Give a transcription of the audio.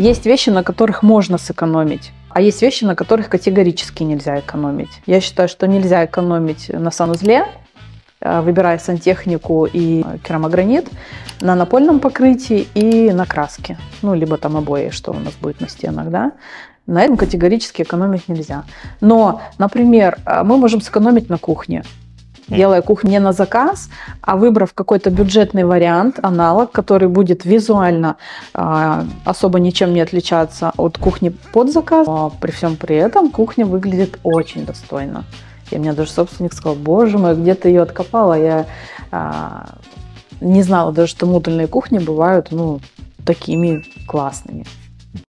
Есть вещи, на которых можно сэкономить, а есть вещи, на которых категорически нельзя экономить. Я считаю, что нельзя экономить на санузле, выбирая сантехнику и керамогранит, на напольном покрытии и на краске. Ну, либо там обои, что у нас будет на стенах, да. На этом категорически экономить нельзя. Но, например, мы можем сэкономить на кухне, делая кухню не на заказ, а выбрав какой-то бюджетный вариант, аналог, который будет визуально особо ничем не отличаться от кухни под заказ. Но при всем при этом кухня выглядит очень достойно. И мне даже собственник сказал: боже мой, где ты ее откопала? Я не знала даже, что модульные кухни бывают такими классными.